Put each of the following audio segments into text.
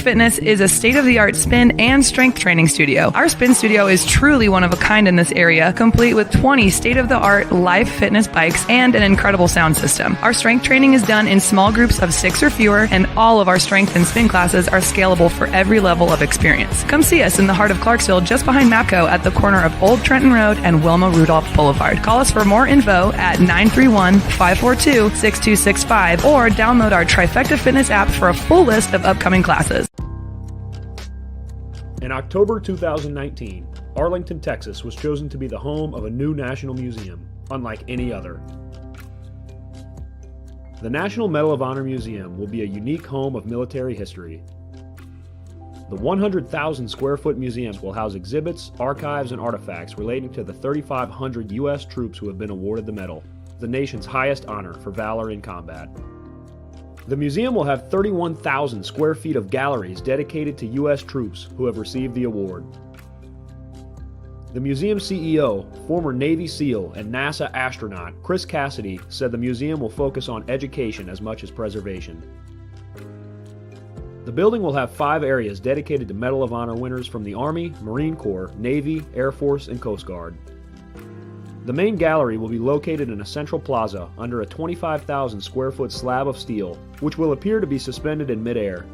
Fitness is a state-of-the-art spin and strength training studio. Our spin studio is truly one of a kind in this area, complete with 20 state-of-the-art live fitness bikes and an incredible sound system. Our strength training is done in small groups of 6 or fewer, and all of our strength and spin classes are scalable for every level of experience. Come see us in the heart of Clarksville, just behind MAPCO at the corner of Old Trenton Road and Wilma Rudolph Boulevard. Call us for more info at 931-542-6265 or download our Trifecta Fitness app for a full list of upcoming classes. In October 2019, Arlington, Texas was chosen to be the home of a new national museum, unlike any other. The National Medal of Honor Museum will be a unique home of military history. The 100,000 square foot museum will house exhibits, archives, and artifacts relating to the 3,500 U.S. troops who have been awarded the medal, the nation's highest honor for valor in combat. The museum will have 31,000 square feet of galleries dedicated to U.S. troops who have received the award. The museum CEO, former Navy SEAL and NASA astronaut Chris Cassidy, said the museum will focus on education as much as preservation. The building will have 5 areas dedicated to Medal of Honor winners from the Army, Marine Corps, Navy, Air Force, and Coast Guard. The main gallery will be located in a central plaza under a 25,000 square foot slab of steel, which will appear to be suspended in midair.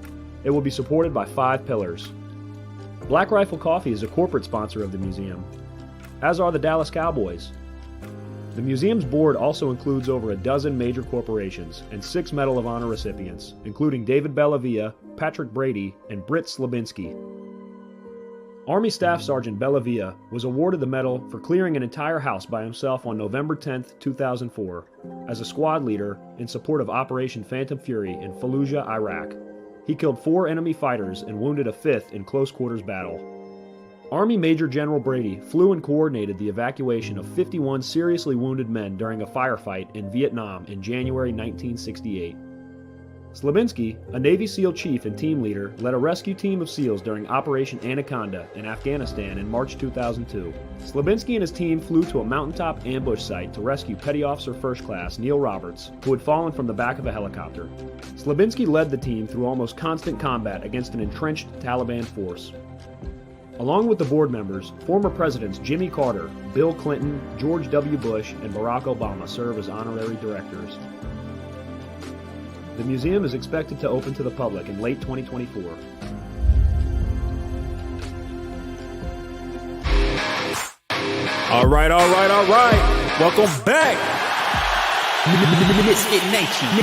It will be supported by 5 pillars. Black Rifle Coffee is a corporate sponsor of the museum, as are the Dallas Cowboys. The museum's board also includes over a dozen major corporations and 6 Medal of Honor recipients, including David Bellavia, Patrick Brady, and Britt Slabinski. Army Staff Sergeant Bellavia was awarded the medal for clearing an entire house by himself on November 10, 2004, as a squad leader in support of Operation Phantom Fury in Fallujah, Iraq. He killed 4 enemy fighters and wounded a 5th in close quarters battle. Army Major General Brady flew and coordinated the evacuation of 51 seriously wounded men during a firefight in Vietnam in January 1968. Slabinski, a Navy SEAL chief and team leader, led a rescue team of SEALs during Operation Anaconda in Afghanistan in March 2002. Slabinski and his team flew to a mountaintop ambush site to rescue Petty Officer First Class Neil Roberts, who had fallen from the back of a helicopter. Slabinski led the team through almost constant combat against an entrenched Taliban force. Along with the board members, former presidents Jimmy Carter, Bill Clinton, George W. Bush, and Barack Obama serve as honorary directors. The museum is expected to open to the public in late 2024. All right. Welcome back. Misfit Nation. The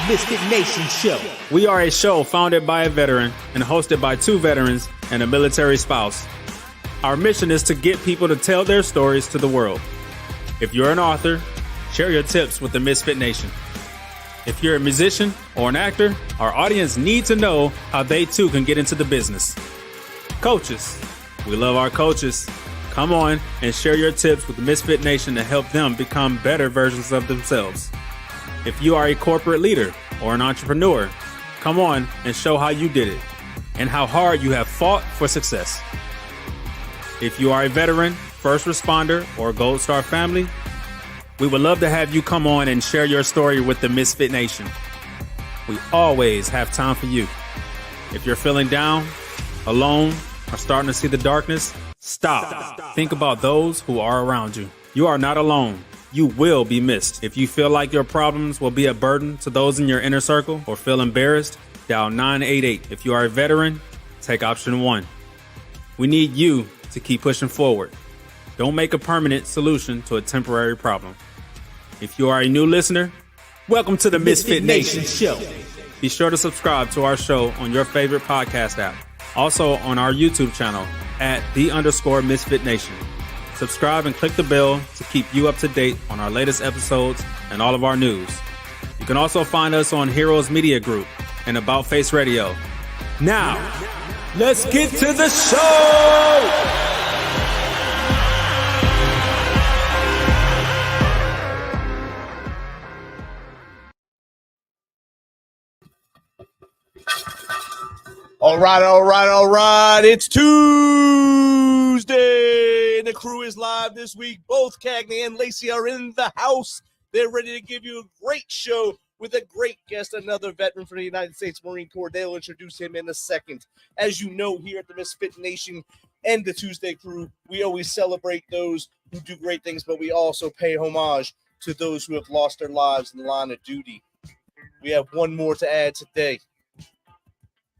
Misfit Nation Show. We are a show founded by a veteran and hosted by 2 veterans and a military spouse. Our mission is to get people to tell their stories to the world. If you're an author, share your tips with the Misfit Nation. If you're a musician or an actor, our audience needs to know how they too can get into the business. Coaches, we love our coaches. Come on and share your tips with the Misfit Nation to help them become better versions of themselves. If you are a corporate leader or an entrepreneur, come on and show how you did it and how hard you have fought for success. If you are a veteran, first responder, or Gold Star family, we would love to have you come on and share your story with the Misfit Nation. We always have time for you. If you're feeling down, alone, or starting to see the darkness, stop. Think about those who are around you. You are not alone. You will be missed. If you feel like your problems will be a burden to those in your inner circle or feel embarrassed, dial 988. If you are a veteran, take option 1. We need you to keep pushing forward. Don't make a permanent solution to a temporary problem. If you are a new listener, welcome to the Misfit Nation Show. Be sure to subscribe to our show on your favorite podcast app. Also on our YouTube channel at @the_Misfit Nation. Subscribe and click the bell to keep you up to date on our latest episodes and all of our news. You can also find us on Heroes Media Group and About Face Radio. Now, let's get to the show! All right. It's Tuesday. The crew is live this week. Both Cagney and Lacey are in the house. They're ready to give you a great show with a great guest, another veteran from the United States Marine Corps. They'll introduce him in a second. As you know, here at the Misfit Nation and the ToosDay Crue, we always celebrate those who do great things, but we also pay homage to those who have lost their lives in the line of duty. We have one more to add today.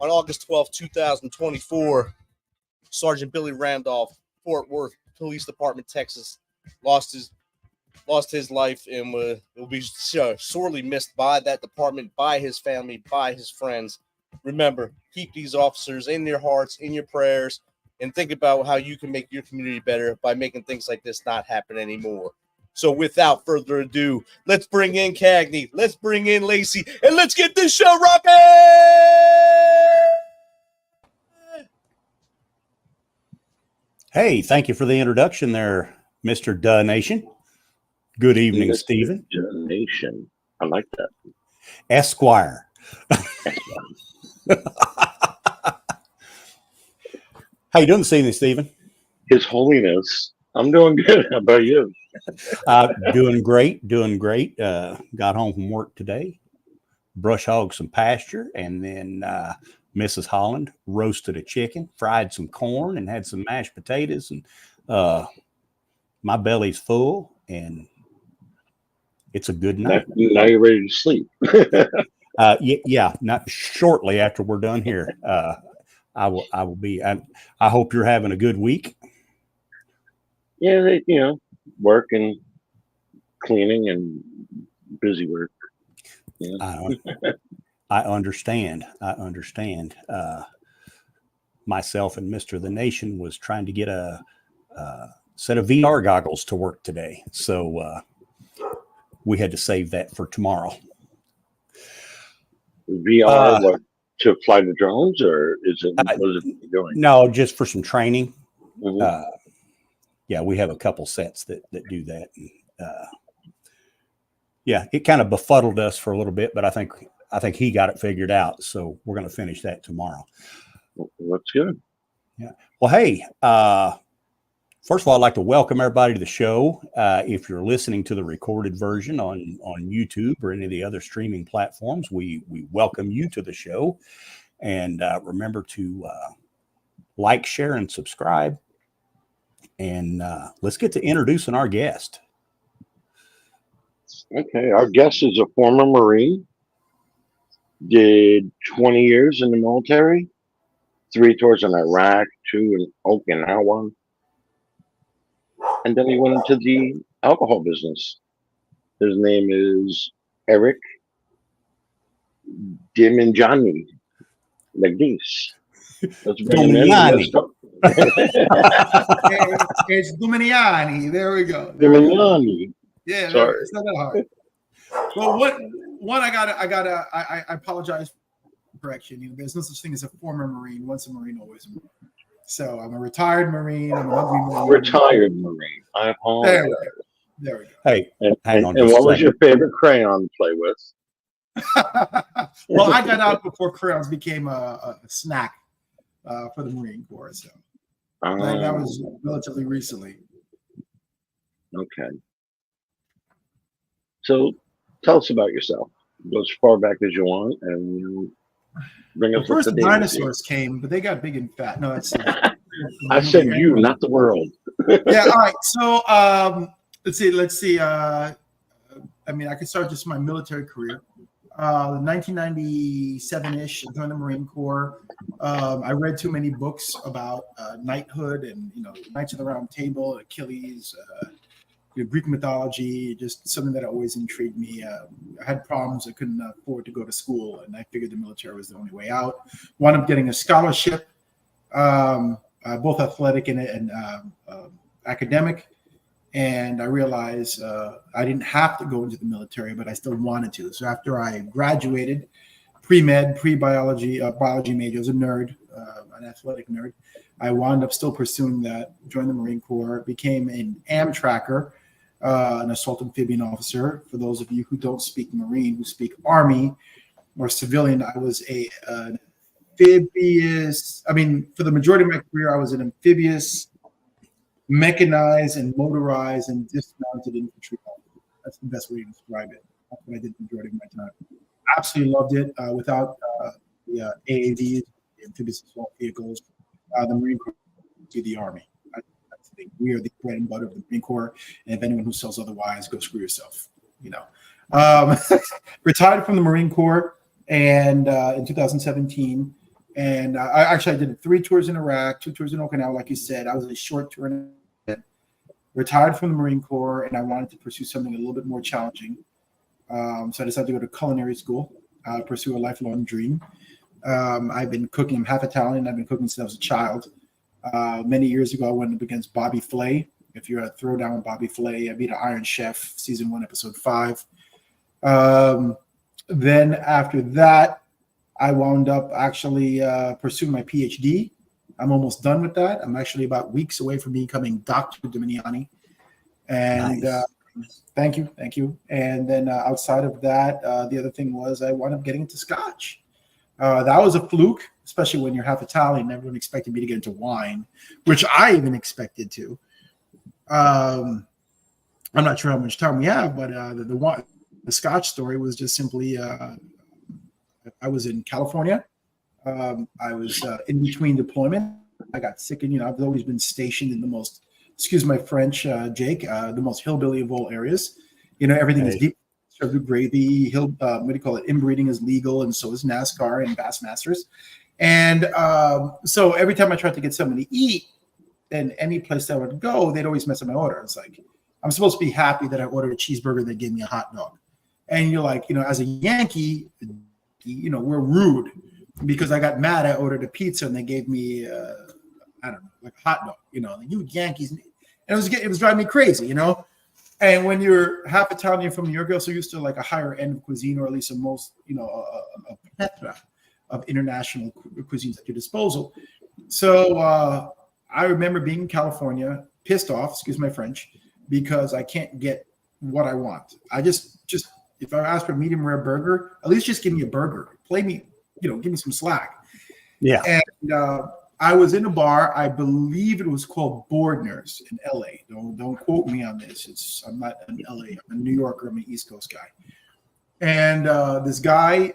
On August 12, 2024, Sergeant Billy Randolph, Fort Worth Police Department, Texas, lost his life and will be sorely missed by that department, by his family, by his friends. Remember, keep these officers in your hearts, in your prayers, and think about how you can make your community better by making things like this not happen anymore. So without further ado, let's bring in Cagney, let's bring in Lacey, and let's get this show rocking! Hey, thank you for the introduction there, Mr. Duh Nation. Good evening, Mr. Stephen. Nation. I like that. Esquire. How you doing this evening, Stephen? His Holiness. I'm doing good. How about you? Doing great, got home from work today, brush hogged some pasture, and then Mrs. Holland roasted a chicken, fried some corn, and had some mashed potatoes, and my belly's full, and it's a good night. Now you're ready to sleep. Yeah, not shortly after we're done here. I will be. I hope you're having a good week. Yeah, work and cleaning and busy work. Yeah. I understand. Myself and Mr. The Nation was trying to get a set of VR goggles to work today, so we had to save that for tomorrow. VR, what, to fly the drones, or what is it doing? No, just for some training. Mm-hmm. Yeah, we have a couple sets that do that. And, yeah, it kind of befuddled us for a little bit, but I think he got it figured out. So we're going to finish that tomorrow. That's good. Yeah. Well, hey, first of all, I'd like to welcome everybody to the show. If you're listening to the recorded version on YouTube or any of the other streaming platforms, we welcome you to the show. And remember to like, share, and subscribe. And let's get to introducing our guest. Okay, our guest is a former Marine, did 20 years in the military, 3 tours in Iraq, 2 in Okinawa, and then he went into the alcohol business. His name is Eric Dominijanni, like this. Dominijanni. It's Dominijanni. There we go. Dominijanni. Yeah, Sorry. it's not that hard. Well, I apologize for correction. There's no such thing as a former Marine. Once a Marine, always a Marine. So I'm a retired Marine. I'm an ugly Marine. Retired Marine. I apologize. There we go. Hey, hang on. And what was your favorite crayon to play with? Well, I got out before crayons became a snack for the Marine Corps. So that was relatively recently. Okay. So tell us about yourself. Go as far back as you want, and you bring us. First, the dinosaurs came, but they got big and fat. No, that's. I said you, not the world. Yeah. All right. So let's see. I mean, I could start just my military career. 1997-ish, I joined the Marine Corps. I read too many books about knighthood and Knights of the Round Table, Achilles, Greek mythology, just something that always intrigued me. I had problems. I couldn't afford to go to school, and I figured the military was the only way out. Wound up getting a scholarship, both athletic and academic. And I realized I didn't have to go into the military, but I still wanted to. So after I graduated, pre-med, pre-biology, biology major, I was a nerd, an athletic nerd. I wound up still pursuing that, joined the Marine Corps, became an Amtracker, an assault amphibian officer. For those of you who don't speak Marine, who speak Army or civilian, I was an amphibious. I mean, for the majority of my career, I was an amphibious, mechanized and motorized and dismounted infantry. That's the best way to describe it. That's what I did the majority of my time. Absolutely loved it. Without the AAVs, amphibious assault vehicles, the Marine Corps would be the Army. I think we are the bread and butter of the Marine Corps, and if anyone who sells otherwise, go screw yourself. Retired from the Marine Corps and in 2017. And I did 3 tours in Iraq, 2 tours in Okinawa, like you said. I was a short tour. Retired from the Marine Corps, and I wanted to pursue something a little bit more challenging. So I decided to go to culinary school, pursue a lifelong dream. I've been cooking. I'm half Italian. I've been cooking since I was a child. Many years ago, I went up against Bobby Flay. If you're a throwdown with Bobby Flay, I beat an Iron Chef, season 1, episode 5. Then after that, I wound up actually pursuing my PhD. I'm almost done with that. I'm actually about weeks away from becoming Dr. Dominijanni. And Nice. Thank you. And then outside of that, the other thing was I wound up getting into Scotch. That was a fluke, especially when you're half Italian. Everyone expected me to get into wine, which I even expected to. I'm not sure how much time we have, but the Scotch story was just simply I was in California. I was in between deployment. I got sick, and I've always been stationed in the most, excuse my French, Jake, the most hillbilly of all areas. Everything is deep, served with gravy. Inbreeding is legal, and so is NASCAR and Bassmasters. And so every time I tried to get something to eat, and any place I would go, they'd always mess up my order. It's like, I'm supposed to be happy that I ordered a cheeseburger, they gave me a hot dog. And you're like, as a Yankee, we're rude because I got mad. I ordered a pizza and they gave me, like a hot dog, like, you Yankees. And it was driving me crazy, And when you're half Italian from New York, you're also used to like a higher end of cuisine, or at least a plethora of international cuisines at your disposal. So I remember being in California, pissed off, excuse my French, because I can't get what I want. I just if I ask for a medium rare burger, at least just give me a burger. Play me, give me some slack. Yeah. And I was in a bar. I believe it was called Bordner's in LA. Don't quote me on this. I'm not in LA. I'm a New Yorker. I'm an East Coast guy. And this guy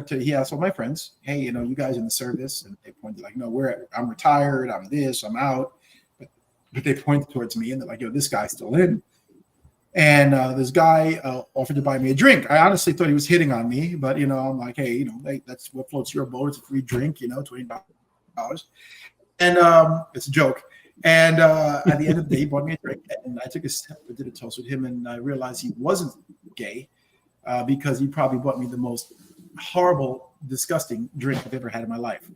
he asked all my friends, hey, you guys in the service? And they pointed like, no, I'm retired. I'm this, I'm out. But they pointed towards me and they're like, yo, this guy's still in. And this guy offered to buy me a drink. I honestly thought he was hitting on me, but, I'm like, hey, that's what floats your boat. It's a free drink, $20. And it's a joke. And at the end of the day, he bought me a drink. And I took a step, I did a toast with him, and I realized he wasn't gay because he probably bought me the most horrible, disgusting drink I've ever had in my life.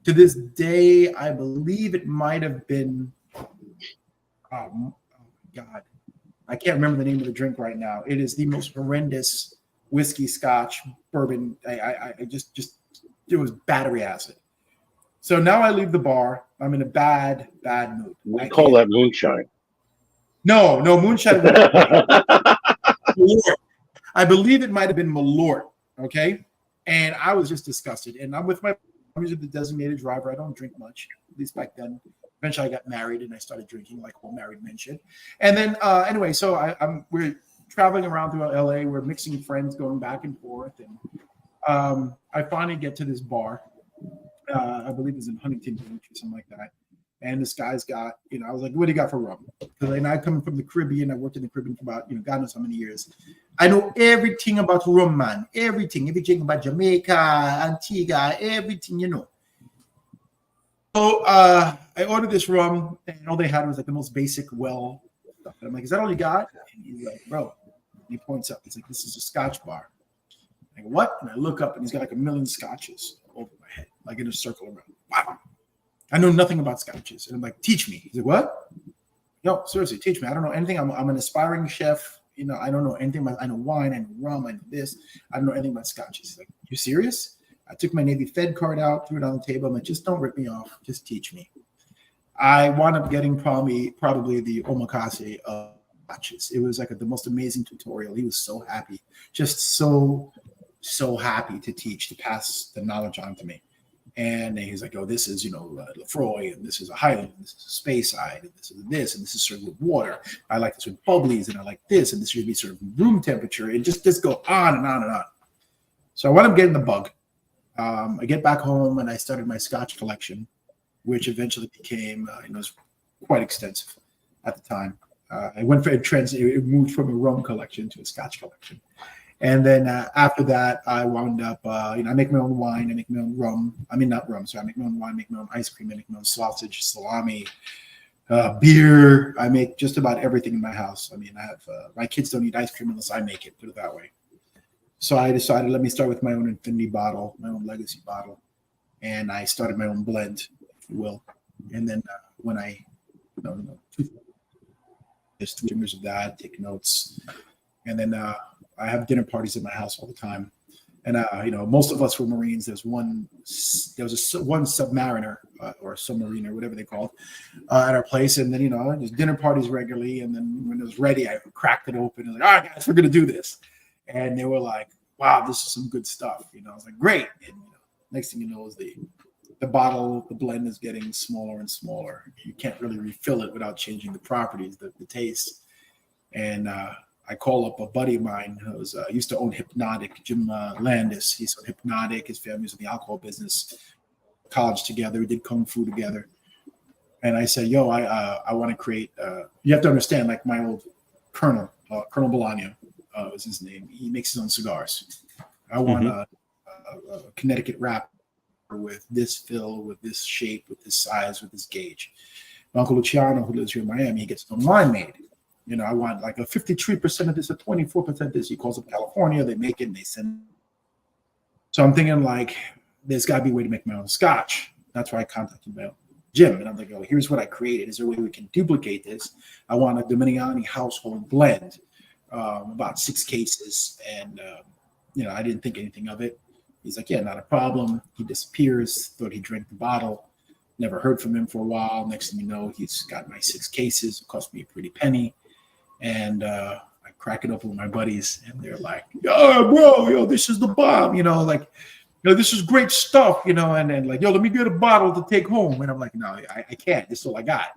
To this day, I believe it might have been, oh God, I can't remember the name of the drink right now. It is the most horrendous whiskey, Scotch, bourbon. I just it was battery acid. So now I leave the bar. I'm in a bad mood. We call that moonshine. No, moonshine. I believe it might have been Malort. Okay. And I was just disgusted. And I'm usually the designated driver. I don't drink much, at least back then. Eventually I got married and I started drinking like all married men should. And then anyway, so we're traveling around throughout LA. We're mixing friends, going back and forth. And I finally get to this bar. I believe it's in Huntington Beach or something like that. And this guy's got, I was like, what do you got for rum? Because I coming from the Caribbean. I worked in the Caribbean for about, God knows how many years. I know everything about rum, man. Everything about Jamaica, Antigua, everything, So I ordered this rum, and all they had was like the most basic well stuff. And I'm like, is that all you got? And he's like, bro. And he points up. He's like, this is a Scotch bar. I'm like, what? And I look up, and he's got like 1 million scotches over my head, like in a circle around. Wow. I know nothing about scotches. And I'm like, teach me. He's like, what? No, seriously, teach me. I don't know anything. I'm an aspiring chef. I don't know anything about, I know wine, I know rum, I know this. I don't know anything about scotches. He's like, you serious? I took my Navy Fed card out, threw it on the table. I'm like, just don't rip me off. Just teach me. I wound up getting probably the omakase of scotches. It was like the most amazing tutorial. He was so happy. Just so happy to teach, to pass the knowledge on to me. And he's like, oh, this is, Lefroy, and this is a Highland, and this is a Speyside, and this is served with water. I like this with bubblies, and I like this, and this should be served room temperature. And just go on and on and on. So I wound up getting the bug. I get back home, and I started my Scotch collection, which eventually became, it was quite extensive at the time. I went for it moved from a rum collection to a Scotch collection. And then after that, I wound up, I make my own wine, I make my own rum. I mean, not rum, sorry. I make my own wine, make my own ice cream, I make my own sausage, salami, beer. I make just about everything in my house. I mean, I have, my kids don't eat ice cream unless I make it, put it that way. So I decided, let me start with my own infinity bottle, my own legacy bottle. And I started my own blend, if you will. And then when I, there's 3 years of that, take notes. And then I have dinner parties at my house all the time. And, most of us were Marines. There was one submariner or submariner, whatever they call it, at our place. And then, there's dinner parties regularly. And then when it was ready, I cracked it open and was like, all right, guys, we're going to do this. And they were like, wow, this is some good stuff. I was like, great. And next thing you know is the bottle, the blend is getting smaller and smaller. You can't really refill it without changing the properties, the taste. And I call up a buddy of mine who used to own Hypnotic, Jim Landis. He's on Hypnotic. His family's in the alcohol business. College together. We did Kung Fu together. And I said, yo, I want to create, you have to understand, like my old Colonel Bolaño was his name. He makes his own cigars. I want a Connecticut wrapper with this fill, with this shape, with this size, with this gauge. My Uncle Luciano, who lives here in Miami, he gets his own wine made. I want like a 53% of this, a 24% of this. He calls up California, they make it, and they send. So I'm thinking like, there's got to be a way to make my own Scotch. That's why I contacted my Jim, and I'm like, oh, here's what I created. Is there a way we can duplicate this? I want a Dominijanni household blend, about 6 cases, and I didn't think anything of it. He's like, yeah, not a problem. He disappears. Thought he drank the bottle. Never heard from him for a while. Next thing you know, he's got my 6 cases. It cost me a pretty penny. And I crack it open with my buddies, and they're like, "Yo, bro, this is the bomb!" This is great stuff, and like, "Yo, let me get a bottle to take home." And I'm like, "No, I can't. This is all I got."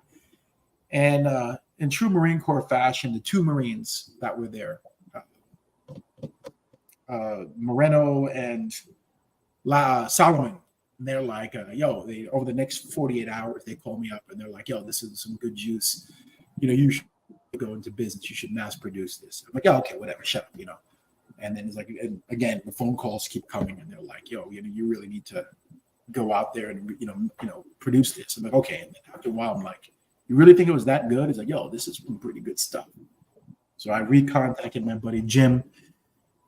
And in true Marine Corps fashion, the 2 Marines that were there, Moreno and Solomon, and they're like, "Yo," over the next 48 hours, they call me up and they're like, "Yo, this is some good juice. You should go into business. You should mass produce this." I'm like, "Oh, okay, whatever, shut up, And then it's like, and again, the phone calls keep coming, and they're like, "Yo, you really need to go out there and produce this." I'm like, "Okay." And then after a while, I'm like, "You really think it was that good?" He's like, "Yo, this is some pretty good stuff." So I recontacted my buddy Jim,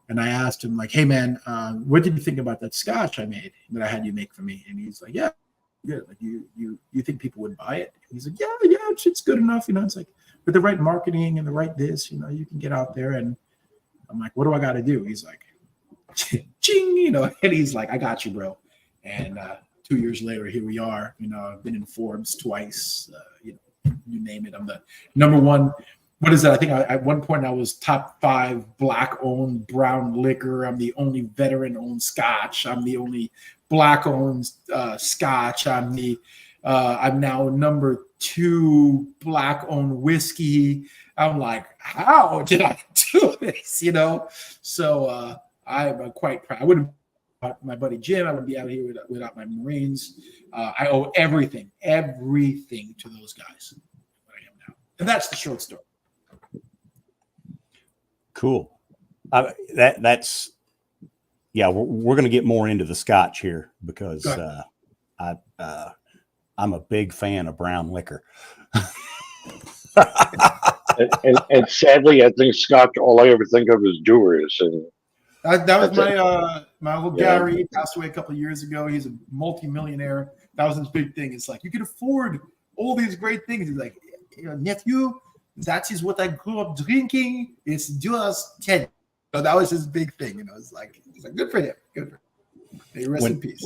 and I asked him like, "Hey man, what did you think about that Scotch I made that I had you make for me?" And he's like, "Yeah, good. Like you think people would buy it?" And he's like, "Yeah, it's good enough." It's like, with the right marketing and the right this, you can get out there. And I'm like, "What do I got to do?" He's like, ching, and he's like, "I got you, bro." And 2 years later, here we are. I've been in Forbes twice. You name it. I'm the number one. What is it? I think at one point I was top 5 Black-owned brown liquor. I'm the only veteran-owned Scotch. I'm the only Black-owned Scotch. I'm now number 2 Black-owned whiskey. I'm like, how did I do this? So I'm quite proud. I wouldn't, my buddy Jim, I wouldn't be out here without my Marines. I owe everything to those guys. What I am now, and that's the short story. Cool. That's we're going to get more into the Scotch here because I'm a big fan of brown liquor. and sadly, I think Scotch, all I ever think of is Dewar's. And that was my uncle Gary. He passed away a couple of years ago. He's a multi-millionaire. That was his big thing. It's like, you can afford all these great things. He's like, nephew, that is what I grew up drinking. It's Dewar's 10. So that was his big thing. It's like good for him. Good for him. May rest in peace.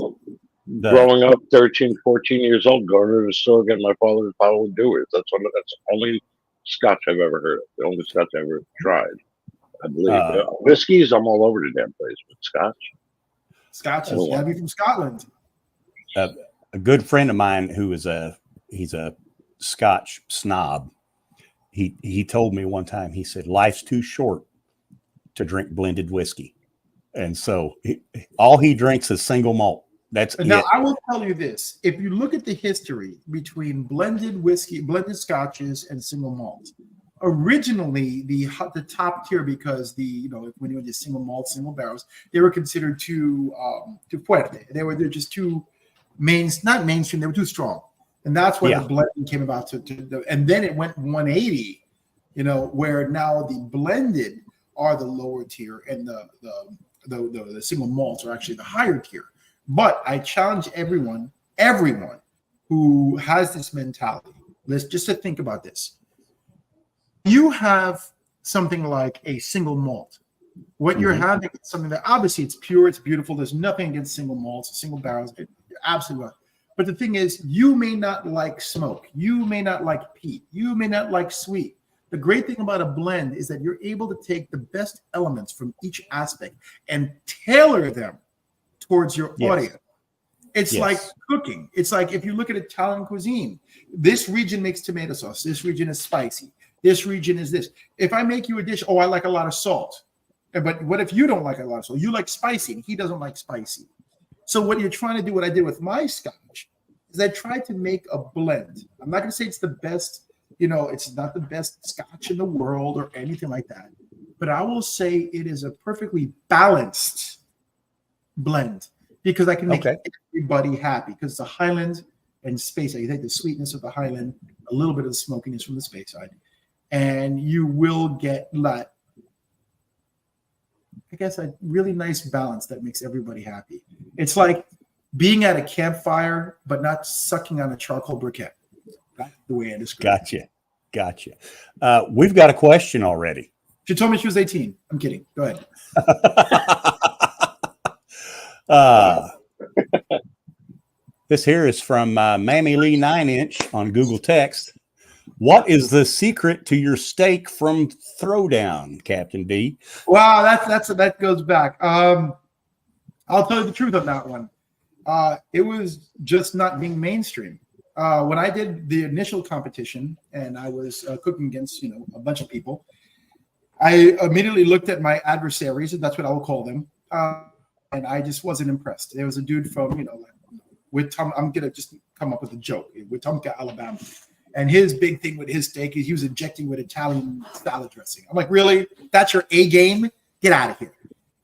Growing up 13, 14 years old, going to the store getting my father's bottle of Dewar's. That's the only Scotch I've ever heard of. The only Scotch I've ever tried, I believe. Whiskeys, I'm all over the damn place, but Scotch. Scotch is heavy from Scotland. A good friend of mine who is he's a Scotch snob. He told me one time, he said, life's too short to drink blended whiskey. And so all he drinks is single malt. That's now, it. I will tell you this. If you look at the history between blended whiskey, blended scotches, and single malt, originally the top tier, because when you went to single malt, single barrels, they were considered too fuerte. They're just too not mainstream. They were too strong, and that's why the blending came about. And then it went 180, where now the blended are the lower tier, and the single malts are actually the higher tier. But I challenge everyone who has this mentality, just to think about this. You have something like a single malt. What you're having is something that obviously it's pure, it's beautiful. There's nothing against single malts, single barrels. Absolutely right. But the thing is, you may not like smoke. You may not like peat. You may not like sweet. The great thing about a blend is that you're able to take the best elements from each aspect and tailor them towards your audience. It's like cooking. It's like if you look at Italian cuisine, this region makes tomato sauce. This region is spicy. This region is this. If I make you a dish, I like a lot of salt. But what if you don't like a lot of salt? You like spicy, and he doesn't like spicy. So what you're trying to do, what I did with my scotch, is I tried to make a blend. I'm not going to say it's the best, it's not the best scotch in the world or anything like that. But I will say it is a perfectly balanced blend because I can make everybody happy, because it's a Highland and Speyside. You take the sweetness of the Highland, a little bit of the smokiness from the Speyside, and you will get that, I guess, a really nice balance that makes everybody happy. It's like being at a campfire, but not sucking on a charcoal briquette. That's the way I describe it. Gotcha. We've got a question already. She told me she was 18. I'm kidding. Go ahead. This here is from Mammy Lee 9-inch on Google Text. What is the secret to your steak from Throwdown, Captain D? Wow, that goes back. I'll tell you the truth on that one. It was just not being mainstream. When I did the initial competition and I was cooking against a bunch of people, I immediately looked at my adversaries, and that's what I will call them, and I just wasn't impressed. There was a dude from I'm gonna just come up with a joke, Wetumpka, Alabama. And his big thing with his steak is he was injecting with Italian salad dressing. I'm like, really? That's your A game? Get out of here.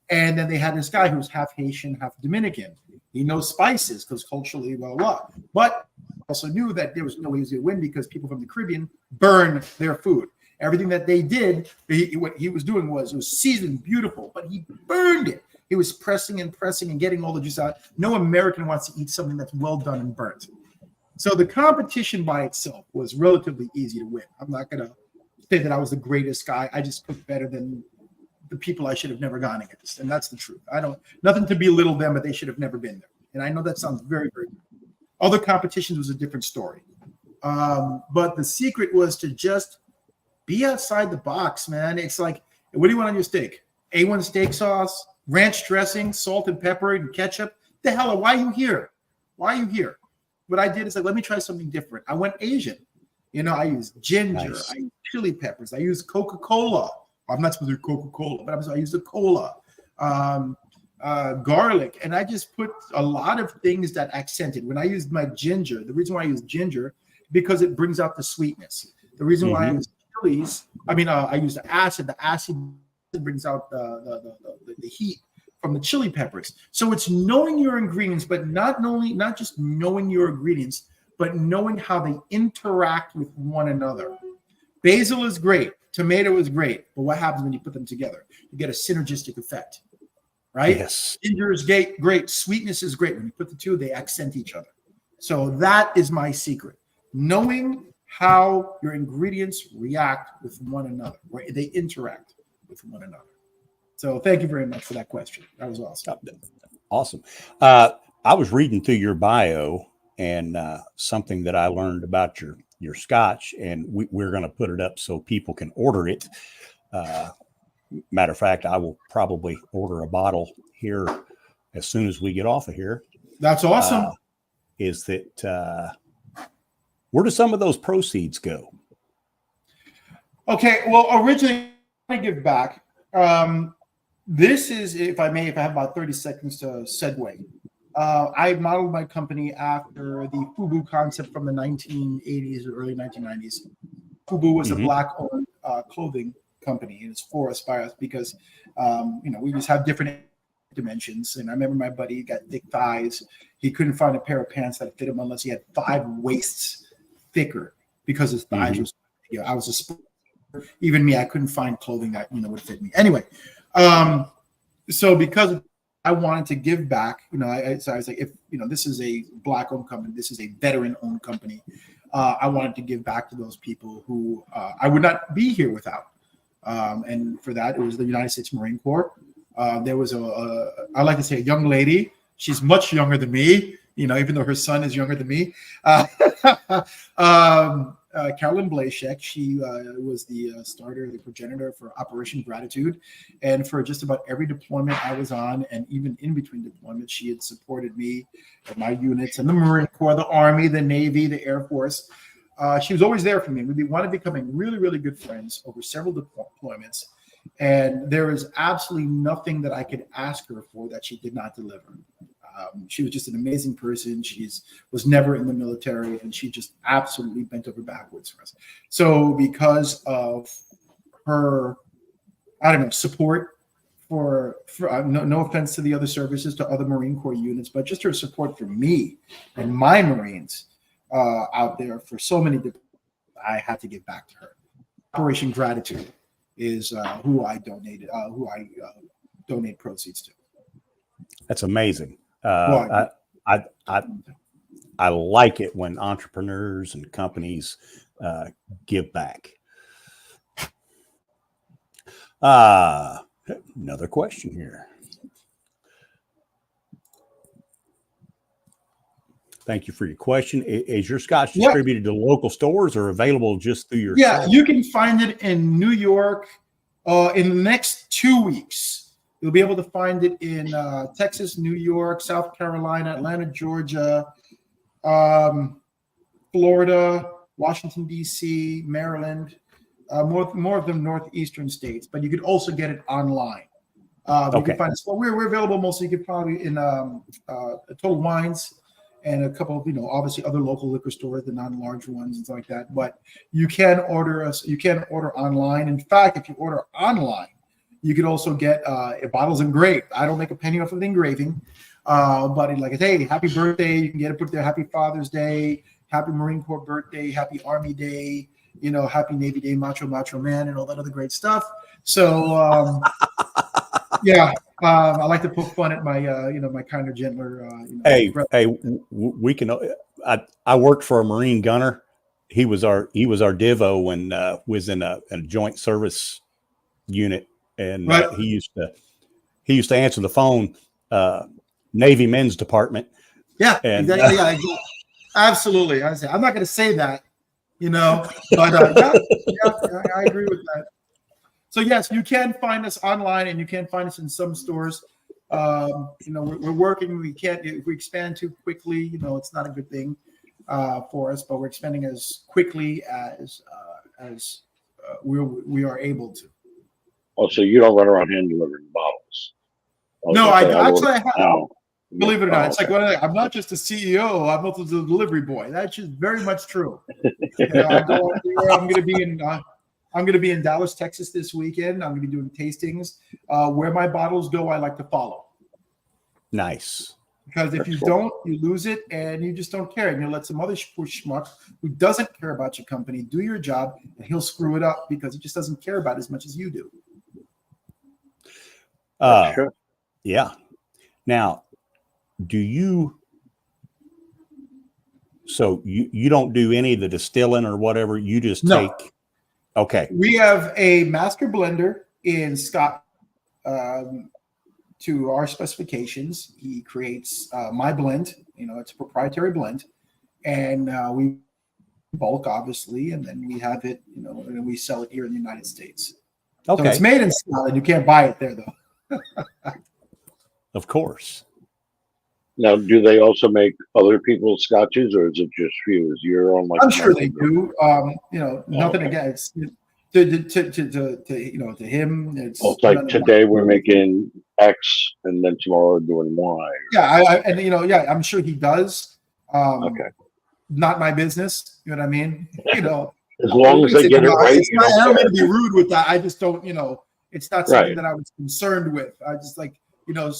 And then they had this guy who was half Haitian, half Dominican. He knows spices because culturally, blah, blah. But also knew that there was no way he was going to win because people from the Caribbean burn their food. Everything that they did, what he was doing was it was seasoned, beautiful, but he burned it. He was pressing and getting all the juice out. No American wants to eat something that's well done and burnt. So the competition by itself was relatively easy to win. I'm not going to say that I was the greatest guy. I just cooked better than the people I should have never gone against. And that's the truth. Nothing to belittle them, but they should have never been there. And I know that sounds very, very good. Other competitions was a different story. But the secret was to just be outside the box, man. It's like, what do you want on your steak? A1 steak sauce, ranch dressing, salt and pepper and ketchup. The hell, why are you here? Why are you here? What I did is let me try something different. I went Asian. I used ginger. Nice. I used chili peppers. I used Coca-Cola. I'm not supposed to do Coca-Cola, but I used a cola, garlic. And I just put a lot of things that accented. When I used my ginger, the reason why I used ginger, because it brings out the sweetness. The reason why I used chilies, I used the acid. The acid brings out the heat from the chili peppers. So it's knowing your ingredients, but not just knowing your ingredients, but knowing how they interact with one another. Basil is great. Tomato is great. But what happens when you put them together? You get a synergistic effect, right? Yes. Ginger is great. Sweetness is great. When you put the two, they accent each other. So that is my secret. Knowing how your ingredients react with one another, right? They interact with one another. So thank you very much for that question. That was awesome. Awesome. I was reading through your bio and something that I learned about your scotch, and we're going to put it up so people can order it. Matter of fact, I will probably order a bottle here as soon as we get off of here. That's awesome. is that where do some of those proceeds go? Okay, well, originally, I give back. This is, if I have about 30 seconds to segue. I modeled my company after the FUBU concept from the 1980s or early 1990s. FUBU was a Black-owned clothing company, and it's for us by us because, we just have different dimensions. And I remember my buddy got thick thighs. He couldn't find a pair of pants that fit him unless he had 5 waists thicker because his thighs were. I was a sport. Even me, I couldn't find clothing that would fit me. Anyway, so because I wanted to give back, so I was like, if this is a Black-owned company, this is a veteran-owned company. I wanted to give back to those people who I would not be here without. And for that, it was the United States Marine Corps. There was I like to say a young lady. She's much younger than me, even though her son is younger than me. Carolyn Blashek, she was the starter, the progenitor for Operation Gratitude. And for just about every deployment I was on, and even in between deployments, she had supported me and my units and the Marine Corps, the Army, the Navy, the Air Force. She was always there for me. We wound up becoming really, really good friends over several deployments. And there is absolutely nothing that I could ask her for that she did not deliver. She was just an amazing person. She was never in the military, and she just absolutely bent over backwards for us. So because of her, support for no offense to the other services, to other Marine Corps units, but just her support for me and my Marines out there for so many different, I had to give back to her. Operation Gratitude is who I donate proceeds to. That's amazing. I like it when entrepreneurs and companies give back. Another question here. Thank you for your question. Is your Scotch distributed to local stores or available just through your site? You can find it in New York in the next 2 weeks. You'll be able to find it in Texas, New York, South Carolina, Atlanta, Georgia, Florida, Washington, D.C., Maryland, more of the northeastern states. But you could also get it online. You can find it. Well, we're available mostly. You could probably in Total Wines and a couple of, obviously other local liquor stores, the non-large ones and stuff like that. But you can order us. You can order online. In fact, if you order online, you can also get bottles engraved. I don't make a penny off of the engraving, but like I say, happy birthday. You can get it put there. Happy Father's Day, happy Marine Corps birthday, happy Army Day, happy Navy Day, macho man, and all that other great stuff. So I like to poke fun at my my kinder, gentler. We can. I worked for a Marine gunner. He was our divo when was in a joint service unit. And he used to answer the phone, Navy men's department. Yeah, and, exactly. Absolutely. I'm not going to say that, but I agree with that. So yes, you can find us online, and you can find us in some stores. We're working. We can't. If we expand too quickly, it's not a good thing for us. But we're expanding as quickly as we are able to. Oh, so you don't run around hand delivering bottles? No, I have. Believe it or not, it's like I'm not just a CEO. I'm also the delivery boy. That's just very much true. I'm going to be in Dallas, Texas this weekend. I'm going to be doing tastings. Where my bottles go, I like to follow. Nice. Because if you don't, you lose it, and you just don't care. And you let some other schmuck who doesn't care about your company do your job, and he'll screw it up because he just doesn't care about it as much as you do. Sure. Yeah. Now, do you? So you don't do any of the distilling or whatever. You just take. Okay. We have a master blender in Scott to our specifications. He creates my blend. It's a proprietary blend, and we bulk obviously, and then we have it. And we sell it here in the United States. Okay. So it's made in Scotland. You can't buy it there though. Of course. Now, do they also make other people's scotches, or is it just Fuse? You're on like. I'm sure they do. Nothing okay. against to him. It's Well, it's like none of today we're making X, and then tomorrow we're doing Y. Yeah, I'm sure he does. Okay. Not my business. You know what I mean? As long as they get it right, I don't mean to be rude with that. I just don't. It's not something Right. that I was concerned with. I just like I'm trying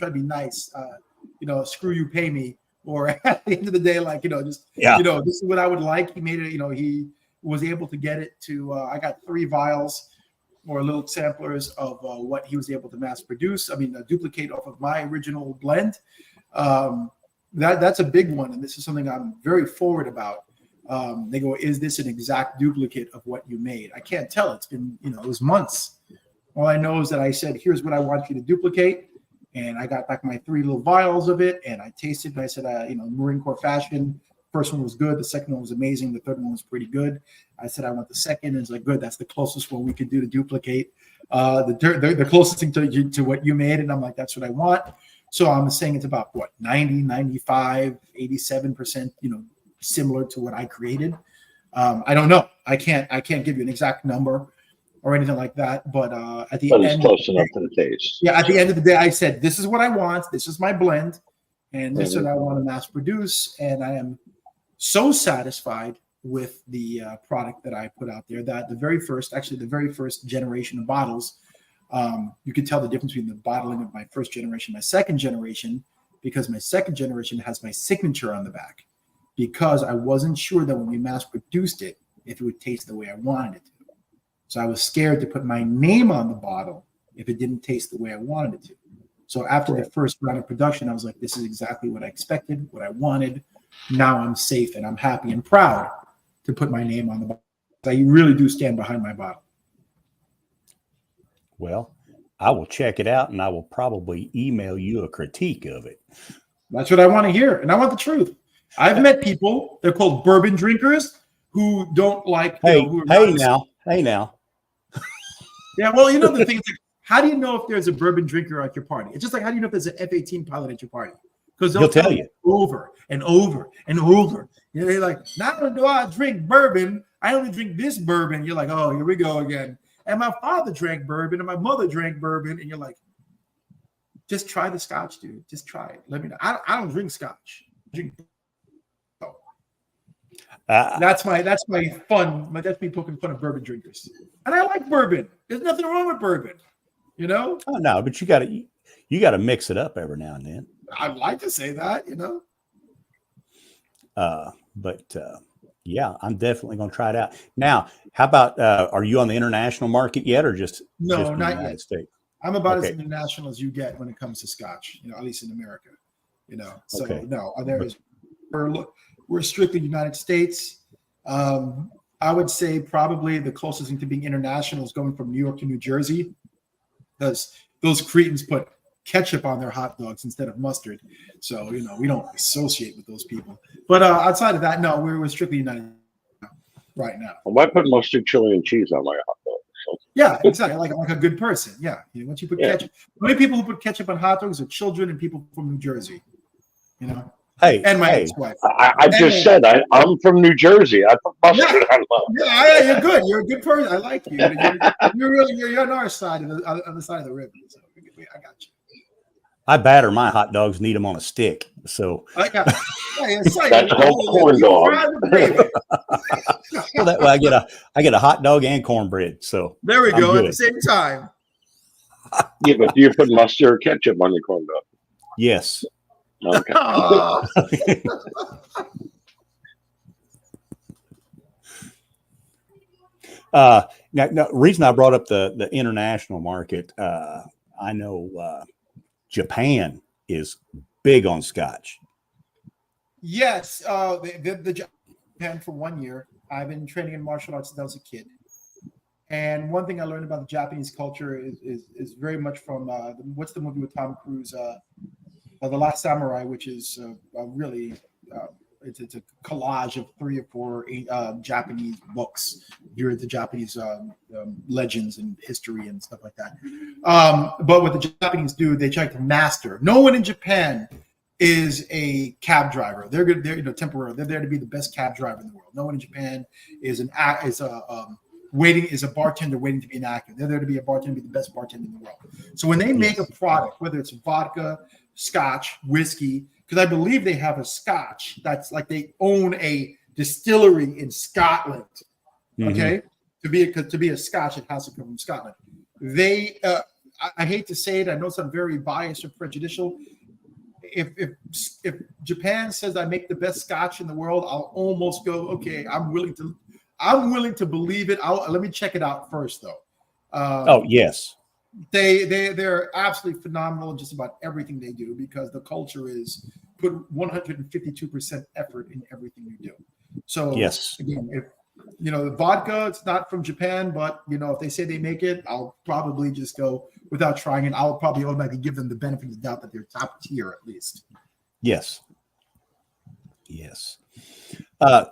to be nice. Screw you, pay me. Or at the end of the day, this is what I would like. He made it. He was able to get it to. I got 3 vials or little samplers of what he was able to mass produce. I mean, duplicate off of my original blend. That's a big one, and this is something I'm very forward about. They go, is this an exact duplicate of what you made? I can't tell. It's been, it was months. All I know is that I said, here's what I want you to duplicate. And I got back my 3 little vials of it, and I tasted, and I said, Marine Corps fashion. First one was good. The second one was amazing. The third one was pretty good. I said, I want the second. And it's like, good. That's the closest one we could do to duplicate. The closest thing to what you made. And I'm like, that's what I want. So I'm saying it's about 90, 95, 87%, similar to what I created. I don't know. I can't give you an exact number or anything like that. But at the end, it's close enough to the taste. Yeah, at the end of the day, I said, this is what I want. This is my blend, and this is what I want to mass produce. And I am so satisfied with the product that I put out there that the very first generation of bottles, you could tell the difference between the bottling of my first generation, my second generation, because my second generation has my signature on the back, because I wasn't sure that when we mass produced it, if it would taste the way I wanted it to. So I was scared to put my name on the bottle if it didn't taste the way I wanted it to. So after the first round of production, I was like, this is exactly what I expected, what I wanted. Now I'm safe and I'm happy and proud to put my name on the bottle. I really do stand behind my bottle. Well, I will check it out, and I will probably email you a critique of it. That's what I want to hear, and I want the truth. I've met people, they're called bourbon drinkers, who don't like. Hey now. Yeah, well, the thing is, how do you know if there's a bourbon drinker at your party? It's just like, how do you know if there's an F-18 pilot at your party? Because they'll tell you over and over and over. They're like, not only do I drink bourbon, I only drink this bourbon. You're like, oh, here we go again. And my father drank bourbon, and my mother drank bourbon, and you're like, just try the scotch, dude. Just try it. Let me know. I don't drink scotch. That's my fun. That's me poking fun of bourbon drinkers, and I like bourbon. There's nothing wrong with bourbon, Oh no, but you got to mix it up every now and then. I'd like to say that, Yeah, I'm definitely going to try it out. Now, how about? Are you on the international market yet, or just no, just not United yet. States? I'm about as international as you get when it comes to scotch, at least in America, So no, we're strictly United States. I would say probably the closest thing to being international is going from New York to New Jersey, because those cretins put ketchup on their hot dogs instead of mustard. So, we don't associate with those people. But outside of that, no, we're strictly United right now. Well, why put mustard, chili, and cheese on my hot dog? So. Yeah, exactly. Like a good person. Yeah. Once you put ketchup, the only people who put ketchup on hot dogs are children and people from New Jersey. Hey, and my ex-wife. I just said I'm from New Jersey. I put mustard on mine. Yeah, you're good. You're a good person. I like you. You're on our side on the side of the river. So I got you. I batter my hot dogs and eat them on a stick. So I got that's called corn dog. Well, that way I get a hot dog and cornbread. So there we go at the same time. Yeah, but do you put mustard or ketchup on your corn dog? Yes. Okay. Now, reason I brought up the international market, I know Japan is big on scotch. Yes, the Japan for 1 year. I've been training in martial arts since I was a kid, and one thing I learned about the Japanese culture is very much from what's the movie with Tom Cruise, The Last Samurai, which is a really it's a collage of 3 or 4 Japanese books. You're into Japanese legends and history and stuff like that. But what the Japanese do, they try to master. No one in Japan is a cab driver. They're good. They're temporary. They're there to be the best cab driver in the world. No one in Japan is a bartender waiting to be an actor. They're there to be a bartender, be the best bartender in the world. So when they make a product, whether it's vodka, scotch, whiskey, because I believe they have a scotch that's like they own a distillery in Scotland. Okay, to be a scotch, it has to come from Scotland. They, I hate to say it, I know it's very biased or prejudicial. If Japan says I make the best scotch in the world, I'll almost go, okay, I'm willing to believe it. Let me check it out first, though. Oh yes, they're absolutely phenomenal in just about everything they do, because the culture is put 152% effort in everything you do. So yes, again, if the vodka, it's not from Japan, but if they say they make it, I'll probably just go without trying it. I'll probably automatically give them the benefit of the doubt that they're top tier at least. Yes.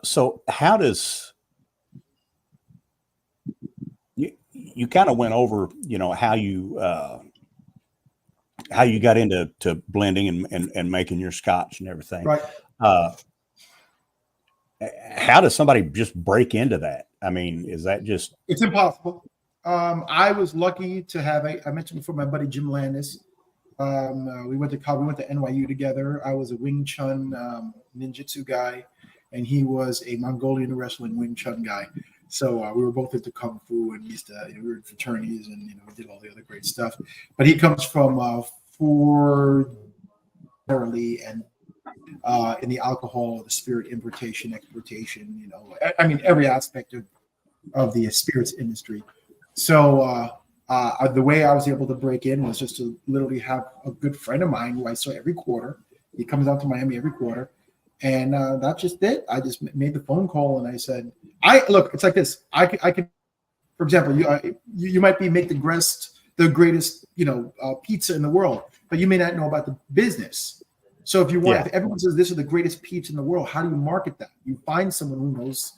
So how does you kind of went over, how you got into blending and making your scotch and everything. Right. How does somebody just break into that? I mean, is that just? It's impossible. I was lucky to have I mentioned before my buddy Jim Landis. We went to NYU together. I was a Wing Chun ninjutsu guy, and he was a Mongolian wrestling Wing Chun guy. So we were both into kung fu, and we used to we were in fraternities, and we did all the other great stuff. But he comes from and in the alcohol, the spirit importation, exportation. I mean every aspect of the spirits industry. So the way I was able to break in was just to literally have a good friend of mine who I saw every quarter. He comes out to Miami every quarter. And that's just it. I just made the phone call and I said, look, it's like this. I can, for example, you might make the greatest, pizza in the world, but you may not know about the business. So if if everyone says this is the greatest pizza in the world, how do you market that? You find someone who knows,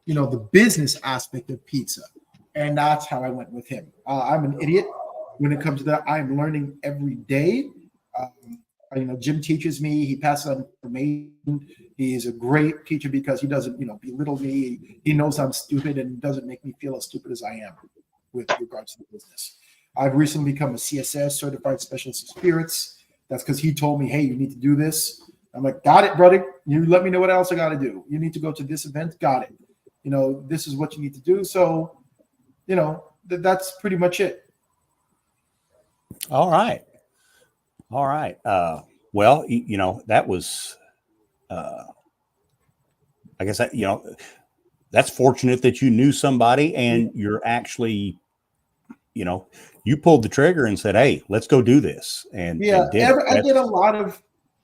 the business aspect of pizza. And that's how I went with him. I'm an idiot when it comes to that. I'm learning every day. Jim teaches me. He passes on information. He's a great teacher because he doesn't, belittle me. He knows I'm stupid and doesn't make me feel as stupid as I am with regards to the business. I've recently become a CSS, Certified Specialist of Spirits. That's because he told me, hey, you need to do this. I'm like, got it, brother. You let me know what else I got to do. You need to go to this event. Got it. This is what you need to do. So, that's pretty much it. All right. Well, that was, I guess that's fortunate that you knew somebody and you're actually, you pulled the trigger and said, hey, let's go do this. And I did a lot of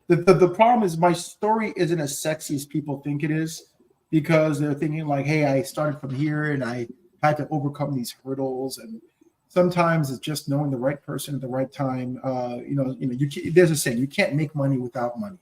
the problem is my story isn't as sexy as people think it is, because they're thinking like, hey, I started from here and I had to overcome these hurdles. And sometimes it's just knowing the right person at the right time. There's a saying, you can't make money without money.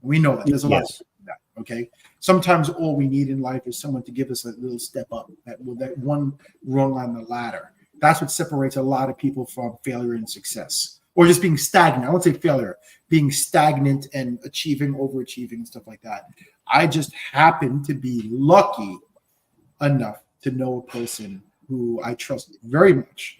We know that. There's a lot of that. Okay. Sometimes all we need in life is someone to give us a little step up, that one rung on the ladder. That's what separates a lot of people from failure and success, or just being stagnant. I won't say failure, being stagnant and overachieving and stuff like that. I just happen to be lucky enough to know a person who I trust very much,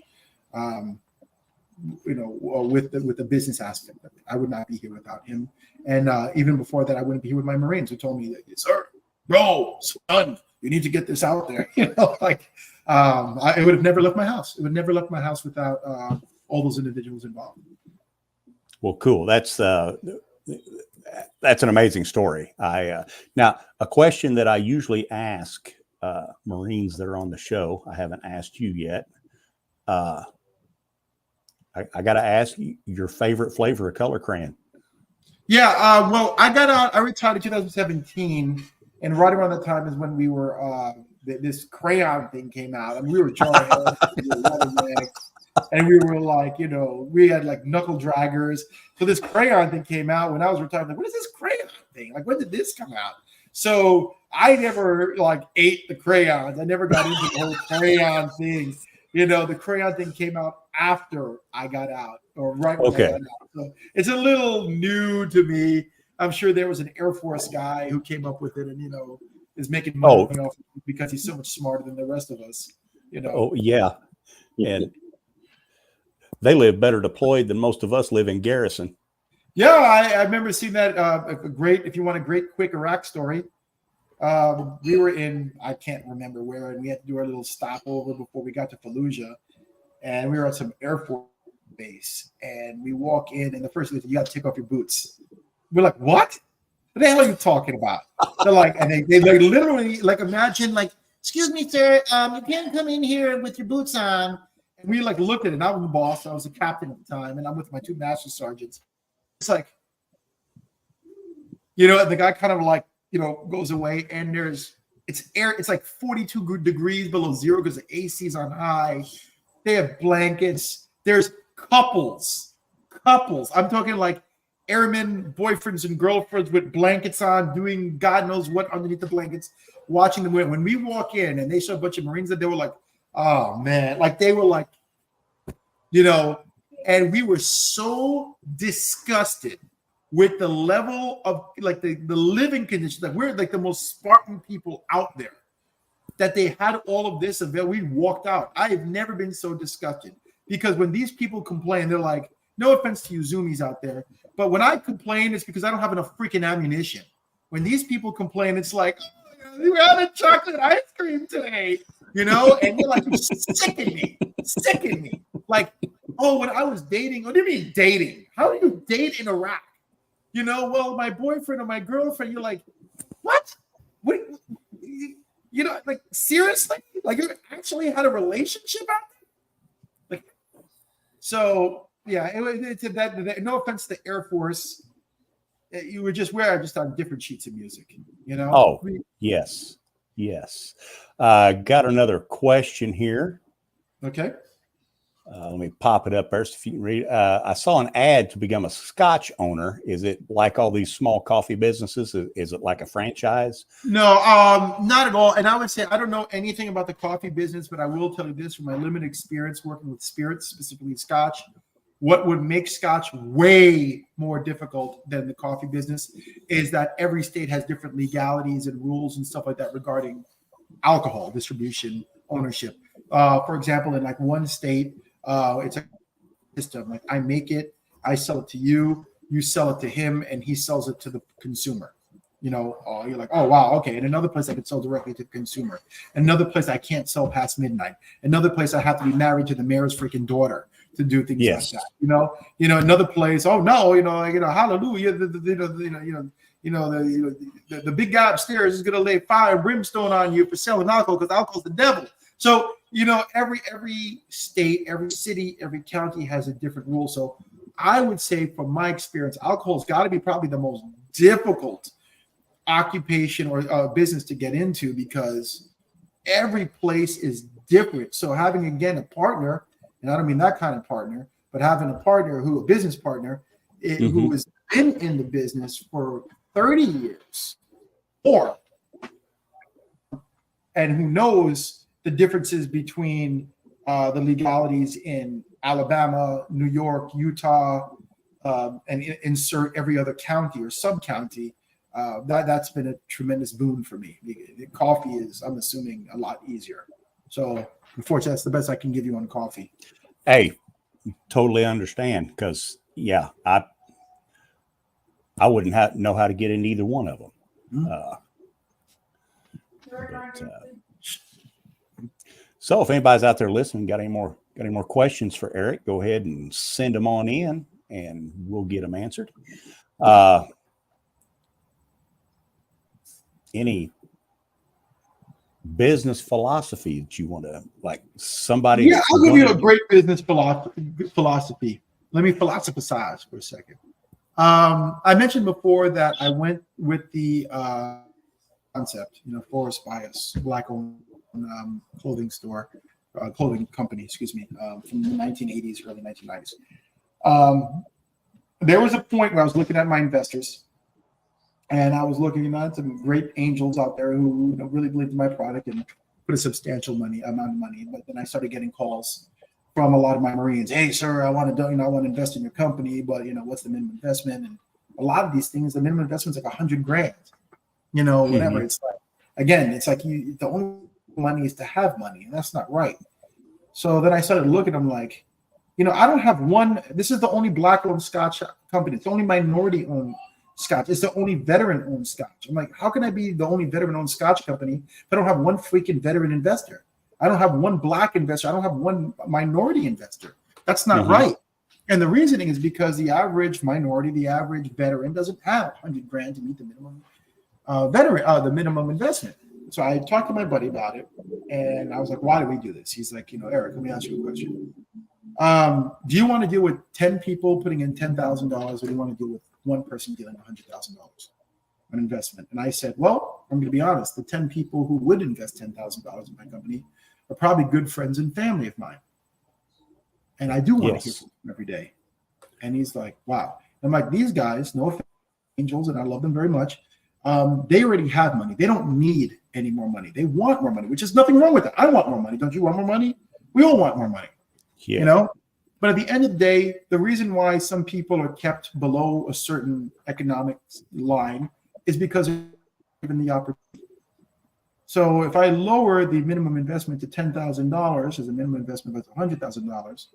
with the business aspect of it. I would not be here without him. And even before that, I wouldn't be here with my Marines, who told me, sir, bro, son, you need to get this out there. It would have never left my house. It would never left my house without all those individuals involved. Well, cool. That's an amazing story. Now a question that I usually ask Marines that are on the show, I haven't asked you yet. I got to ask you your favorite flavor of color crayon. Yeah. Well, I retired in 2017, and right around that time is when we were this crayon thing came out, and we were jarheads, and we were like, we had like knuckle draggers. So this crayon thing came out when I was retired. Like, what is this crayon thing? Like, when did this come out? So I never like ate the crayons. I never got into the whole crayon thing. You know, the crayon thing came out after I got out, or right when I got out. So it's a little new to me. I'm sure there was an Air Force guy who came up with it, and is making money off it because he's so much smarter than the rest of us. Oh yeah, and they live better deployed than most of us live in garrison. Yeah, I remember seeing that. If you want a great quick Iraq story, we were in, I can't remember where, and we had to do our little stopover before we got to Fallujah, and we were at some Air Force base, and we walk in, and the first thing is, you got to take off your boots. We're like, what? What the hell are you talking about? They're like, and they literally like, imagine like, excuse me, sir, you can't come in here with your boots on. And we like looked at it, and I was the boss, I was the captain at the time, and I'm with my 2 master sergeants. It's like, and the guy kind of like, goes away, and it's like 42 degrees below zero because the AC's on high. They have blankets. There's couples. I'm talking like airmen, boyfriends and girlfriends with blankets on, doing God knows what underneath the blankets, watching them. When we walk in and they saw a bunch of Marines, that they were like, oh man, like they were like, and we were so disgusted with the level of like the living conditions. Like we're like the most Spartan people out there, that they had all of this available. We walked out. I have never been so disgusted, because when these people complain, they're like, no offense to you Zoomies out there, but when I complain, it's because I don't have enough freaking ammunition. When these people complain, it's like, oh, we had a chocolate ice cream today, and you're like, you're sicking me. Like, oh, when I was dating, what do you mean dating? How do you date in Iraq? Well, my boyfriend or my girlfriend, you're like, what? What? Like, seriously? Like, you actually had a relationship out there? Like, so, yeah, it's that, no offense to Air Force. You were just on different sheets of music, Oh, yes. Got another question here. Okay. Let me pop it up first if you can read. I saw an ad to become a Scotch owner. Is it like all these small coffee businesses? Is it like a franchise? No, not at all. And I would say I don't know anything about the coffee business, but I will tell you this from my limited experience working with spirits, specifically Scotch. What would make Scotch way more difficult than the coffee business is that every state has different legalities and rules and stuff like that regarding alcohol distribution, ownership. For example, in like one state, it's a system. Like I make it, I sell it to you, you sell it to him, and he sells it to the consumer. You're like, oh wow, okay. In another place, I can sell directly to the consumer. Another place, I can't sell past midnight. Another place, I have to be married to the mayor's freaking daughter to do things like that. Another place, oh no, hallelujah, the big guy upstairs is gonna lay fire and brimstone on you for selling alcohol because alcohol's the devil. So every state, every city, every county has a different rule. So I would say, from my experience, alcohol's got to be probably the most difficult occupation or business to get into, because every place is different. So having, again, a partner, and I don't mean that kind of partner, but having a partner a business partner who has been in the business for 30 years or, and who knows the differences between the legalities in Alabama, New York, Utah, and insert every other county or sub-county. That's been a tremendous boon for me. The coffee is, I'm assuming, a lot easier. So unfortunately, that's the best I can give you on coffee. Hey, totally understand, because I wouldn't know how to get into either one of them. So if anybody's out there listening, got any more questions for Eric, go ahead and send them on in, and we'll get them answered. Any business philosophy that you want to, like, somebody? Yeah, I'll give you a great business philosophy. Let me philosophize for a second. I mentioned before that I went with the concept, Forest Bias, Black-owned clothing company, from the 1980s, early 1990s. There was a point where I was looking at my investors, And I was looking at some great angels out there who really believed in my product and put a substantial amount of money. But then I started getting calls from a lot of my Marines. Hey, sir, I want to invest in your company, but what's the minimum investment? And a lot of these things, the minimum investment is like $100,000. Whatever. It's like, again, it's like the only money is to have money, and that's not right. So then I started looking. I'm like, I don't have one. This is the only Black-owned Scotch company. It's the only minority-owned Scotch. It's the only veteran-owned Scotch. I'm like, how can I be the only veteran-owned Scotch company if I don't have one freaking veteran investor? I don't have one Black investor. I don't have one minority investor. That's not right. And the reasoning is because the average minority, the average veteran doesn't have $100,000 to meet the minimum the minimum investment. So I talked to my buddy about it, and I was like, why do we do this? He's like, Eric, let me ask you a question. Do you want to deal with 10 people putting in $10,000, or do you want to deal with one person dealing $100,000 on investment? And I said, well, I'm going to be honest. The 10 people who would invest $10,000 in my company are probably good friends and family of mine. And I do want to hear from them every day. And he's like, wow. I'm like, these guys, no offense, angels, and I love them very much. They already have money. They don't need any more money. They want more money, which is nothing wrong with it. I want more money. Don't you want more money? We all want more money. Yeah. But at the end of the day, the reason why some people are kept below a certain economic line is because of given the opportunity. So if I lower the minimum investment to $10,000 as a minimum investment of $100,000,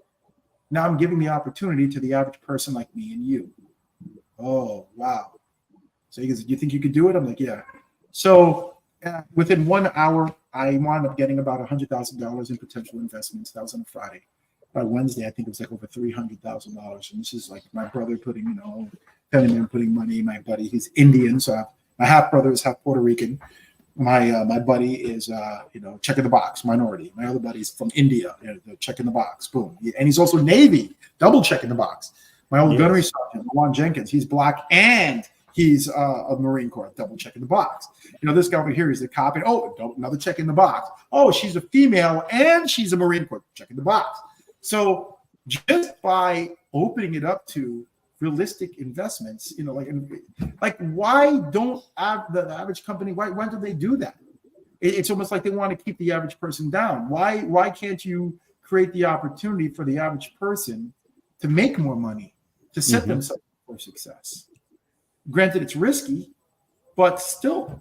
now I'm giving the opportunity to the average person like me and you. Oh, wow. So he goes, do you think you could do it? I'm like, yeah. So within 1 hour, I wound up getting about $100,000 in potential investments. That was on a Friday. By Wednesday, I think it was like over $300,000. And this is like my brother putting, family member putting money. My buddy, he's Indian. So my half brother is half Puerto Rican. My buddy is, checking the box, minority. My other buddy's from India, checking the box, boom. And he's also Navy, double checking the box. My old gunnery sergeant, Juan Jenkins, he's Black and he's a Marine Corps, double checking the box. This guy over here is a cop, and another check in the box. Oh, she's a female and she's a Marine Corps, checking the box. So just by opening it up to realistic investments, like why don't the average company, why do they do that? It's almost like they want to keep the average person down. Why can't you create the opportunity for the average person to make more money, to set themselves up for success? Granted, it's risky, but still,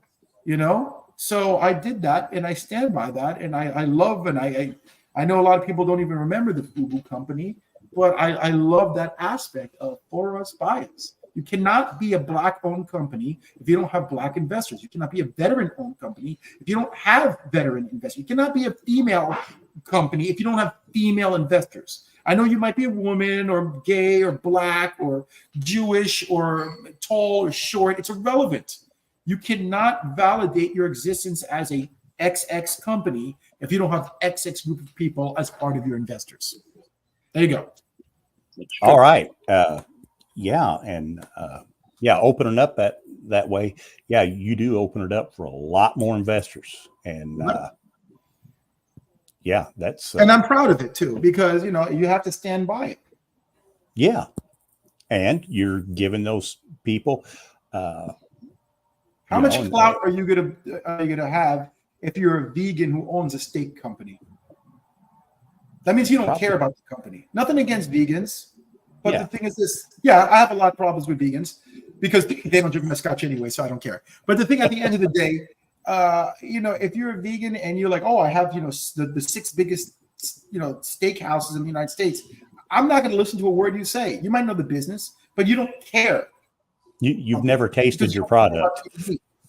So I did that, and I stand by that, and I love, and I know a lot of people don't even remember the Fubu company, but I love that aspect of for us, by us. You cannot be a Black-owned company if you don't have Black investors. You cannot be a veteran-owned company if you don't have veteran investors. You cannot be a female company if you don't have female investors. I know you might be a woman or gay or Black or Jewish or tall or short. It's irrelevant. You cannot validate your existence as a XX company if you don't have XX group of people as part of your investors. There you go. All right. Opening up that way. Yeah, you do open it up for a lot more investors. And that's and I'm proud of it too, because you have to stand by it. Yeah. And you're giving those people how much clout are you gonna have if you're a vegan who owns a steak company? That means you don't care about the company. Nothing against vegans, but the thing is this. Yeah, I have a lot of problems with vegans because they don't drink my scotch anyway, so I don't care. But the thing at the end of the day, if you're a vegan and you're like, oh, I have the 6 biggest steakhouses in the United States, I'm not going to listen to a word you say. You might know the business, but you don't care. You've never tasted your product.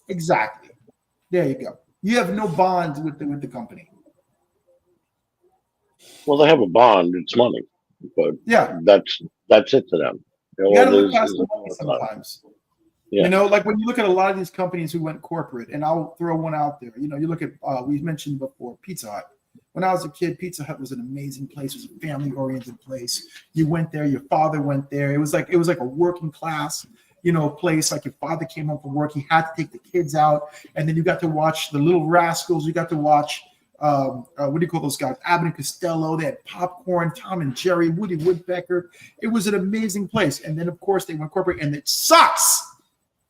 Exactly. There you go. You have no bond with the company. Well, they have a bond. It's money, but that's it to them. You got to look past the money sometimes. Yeah. Like when you look at a lot of these companies who went corporate, and I'll throw one out there. You look at we mentioned before Pizza Hut. When I was a kid, Pizza Hut was an amazing place. It was a family-oriented place. You went there. Your father went there. It was like a working class, place. Like your father came home from work. He had to take the kids out, and then you got to watch the Little Rascals. You got to watch what do you call those guys? Abbott and Costello. They had popcorn, Tom and Jerry, Woody Woodpecker. It was an amazing place. And then of course they went corporate, and it sucks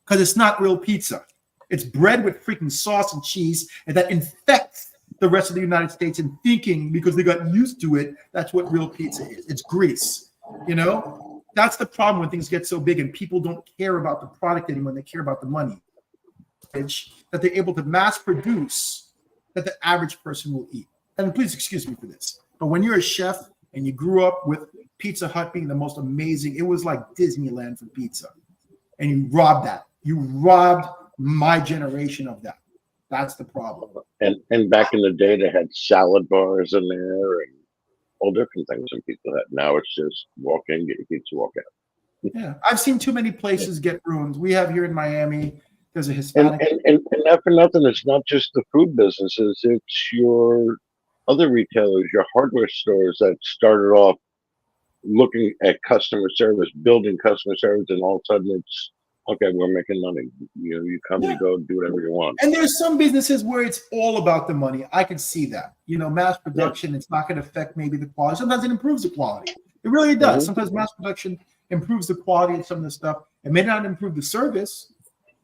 because it's not real pizza. It's bread with freaking sauce and cheese, and that infects the rest of the United States in thinking, because they got used to it, that's what real pizza is. It's grease, you know? That's the problem when things get so big and people don't care about the product anymore. They care about the money that they're able to mass produce that the average person will eat. And please excuse me for this, but when you're a chef and you grew up with Pizza Hut being the most amazing, it was like Disneyland for pizza, and you robbed that. You robbed my generation of that. That's the problem. And back in the day, they had salad bars in there and all different things in Pizza Hut. Now it's just walk in, get your pizza, walk out. Yeah, I've seen too many places get ruined. We have here in Miami, there's a Hispanic. And not for nothing, it's not just the food businesses. It's your other retailers, your hardware stores that started off looking at customer service, building customer service, and all of a sudden it's, okay, we're making money. You know, you come, you go, do whatever you want. And there's some businesses where it's all about the money. I can see that. You know, mass production, it's not going to affect maybe the quality. Sometimes it improves the quality. It really does. Sometimes mass production improves the quality of some of the stuff. It may not improve the service,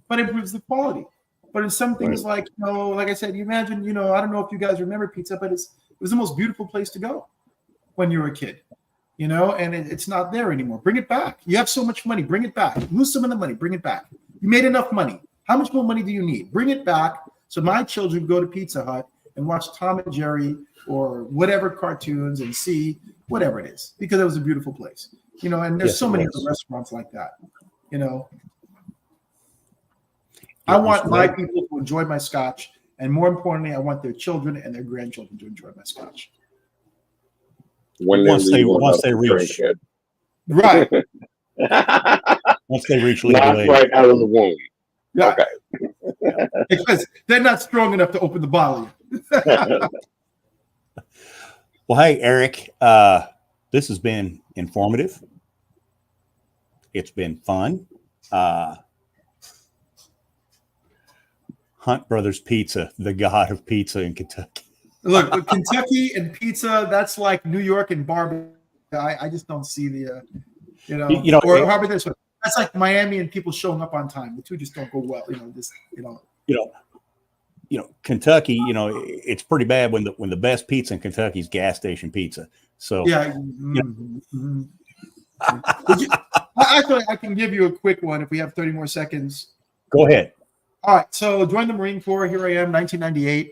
but it improves the quality. But in some things like, you know, like I said, you imagine, you know, I don't know if you guys remember Pizza, but it was the most beautiful place to go when you were a kid. You know, and it's not there anymore. Bring it back. You have so much money. Bring it back. Lose some of the money. Bring it back. You made enough money. How much more money do you need? Bring it back so my children go to Pizza Hut and watch Tom and Jerry or whatever cartoons and see whatever it is, because it was a beautiful place. You know, and there's so many other restaurants like that. You know, I want my people to enjoy my Scotch, and more importantly, I want their children and their grandchildren to enjoy my Scotch. Once they reach right. Once they reach legal not age. right out of the womb. Yeah. Okay. Because they're not strong enough to open the bottle yet. Well, hey, Eric, this has been informative. It's been fun. Hunt Brothers Pizza, the god of pizza in Kentucky. Look, Kentucky and pizza, that's like New York and barbecue. I just don't see the, or how about this one? That's like Miami and people showing up on time. The two just don't go well. Kentucky, it's pretty bad when the best pizza in Kentucky is gas station pizza. So yeah. Actually, I can give you a quick one if we have 30 more seconds. Go ahead. All right. So joined the Marine Corps. Here I am, 1998.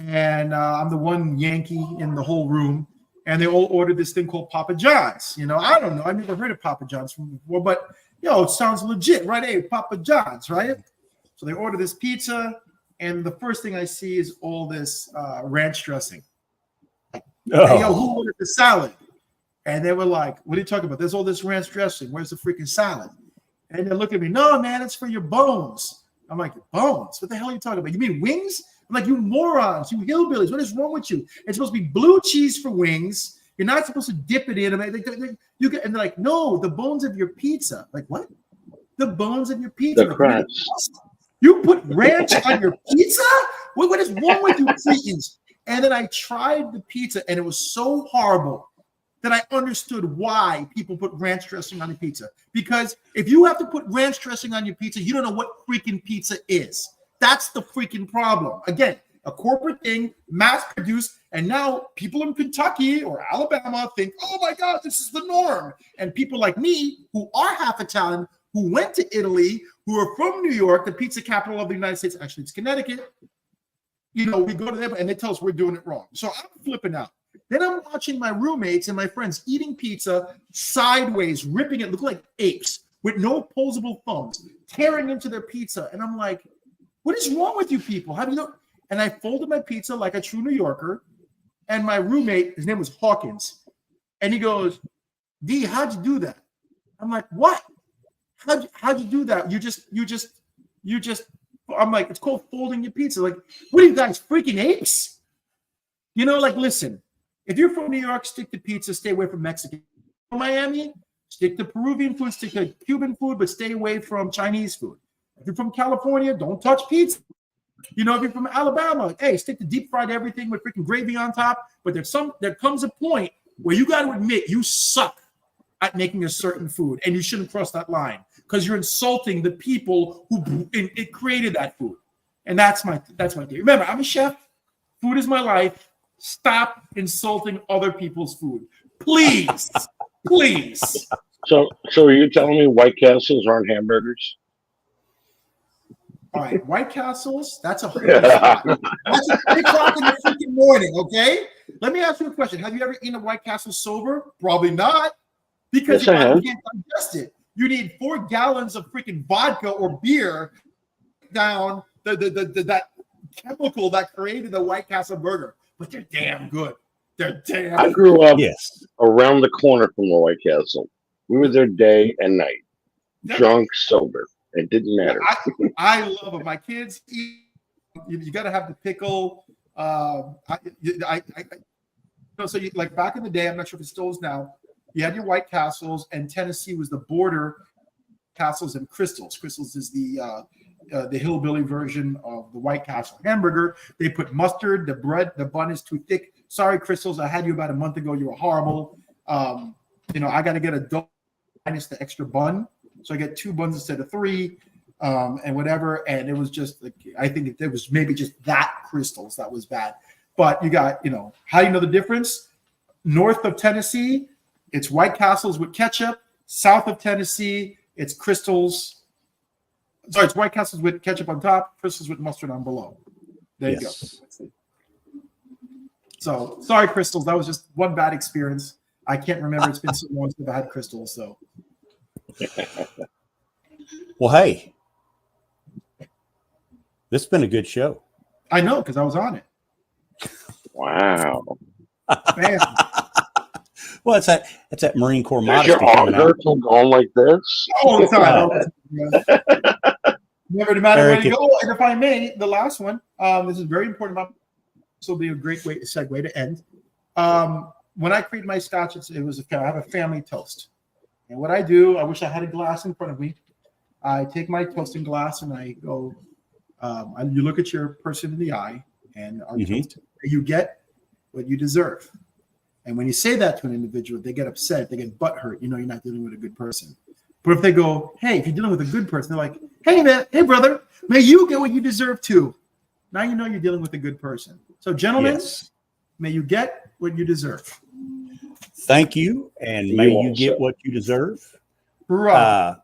And I'm the one Yankee in the whole room. And they all ordered this thing called Papa John's. I don't know. I've never heard of Papa John's before, but, it sounds legit, right? Hey, Papa John's, right? So they order this pizza. And the first thing I see is all this ranch dressing. Hey, who ordered the salad? And they were like, what are you talking about? There's all this ranch dressing. Where's the freaking salad? And they look at me, no, man, it's for your bones. I'm like, bones? What the hell are you talking about? You mean wings? I'm like, you morons, you hillbillies, what is wrong with you? It's supposed to be blue cheese for wings. You're not supposed to dip it in. And they're like, no, the bones of your pizza. Like, what? The bones of your pizza. The crust. You put ranch on your pizza? What is wrong with you, cretins? And then I tried the pizza, and it was so horrible that I understood why people put ranch dressing on the pizza. Because if you have to put ranch dressing on your pizza, you don't know what freaking pizza is. That's the freaking problem. Again, a corporate thing, mass-produced, and now people in Kentucky or Alabama think, oh my God, this is the norm. And people like me, who are half Italian, who went to Italy, who are from New York, the pizza capital of the United States, actually it's Connecticut, we go to them and they tell us we're doing it wrong. So I'm flipping out. Then I'm watching my roommates and my friends eating pizza sideways, ripping it, look like apes, with no opposable thumbs, tearing into their pizza. And I'm like, what is wrong with you people? How do you know? And I folded my pizza like a true New Yorker. And my roommate, his name was Hawkins. And he goes, D, how'd you do that? I'm like, what? How'd you do that? You just, I'm like, it's called folding your pizza. Like, what are you guys, freaking apes? Listen, if you're from New York, stick to pizza, stay away from Mexican. From Miami, stick to Peruvian food, stick to Cuban food, but stay away from Chinese food. If you're from California, don't touch pizza. If you're from Alabama, hey, stick to deep fried everything with freaking gravy on top. But there comes a point where you got to admit you suck at making a certain food, and you shouldn't cross that line because you're insulting the people who it created that food. And that's my theory. Remember, I'm a chef. Food is my life. Stop insulting other people's food, please, please. So are you telling me White Castles aren't hamburgers? All right, White Castles. That's a whole that's at 3 o'clock in the freaking morning. Okay, let me ask you a question. Have you ever eaten a White Castle sober? Probably not, because Yes, your body can't digest it. You need 4 gallons of freaking vodka or beer down that chemical that created the White Castle burger. But they're damn good. They're damn. I grew up Yes. around the corner from the White Castle. We were there day and night, drunk, sober. It didn't matter. I love it. My kids eat. You got to have the pickle. So you, like back in the day, I'm not sure if it still is now. You had your White Castles, and Tennessee was the border castles and Crystals. Crystals is the hillbilly version of the White Castle hamburger. They put mustard. The bun is too thick. Sorry, Crystals. I had you about a month ago. You were horrible. I got to get a double minus the extra bun. So I get 2 buns instead of 3, and whatever. And it was just like, I think it was maybe just that Crystals that was bad. But you got, how do you know the difference? North of Tennessee, it's White Castles with ketchup. South of Tennessee, it's Crystals. Sorry, it's White Castles with ketchup on top, Crystals with mustard on below. There you go. So sorry, Crystals. That was just one bad experience. I can't remember. It's been so long since I had Crystals. So. Well, hey, this has been a good show. I know, because I was on it. Wow. Man. Well, it's that Marine Corps Does modesty your arm coming out. hurt from going like this? All the time. Never no matter where Eric, you go. And if I may, the last one, this is very important. This will be a great segue to end. When I create my scotch, I have a family toast. And what I do, I wish I had a glass in front of me. I take my toasting glass and I go, you look at your person in the eye and our toast, you get what you deserve. And when you say that to an individual, they get upset, they get butthurt. You're not dealing with a good person. But if they go, hey, if you're dealing with a good person, they're like, hey, man, hey, brother, may you get what you deserve too. Now you know you're dealing with a good person. So, gentlemen, may you get what you deserve. Thank you, and may you get what you deserve. Right.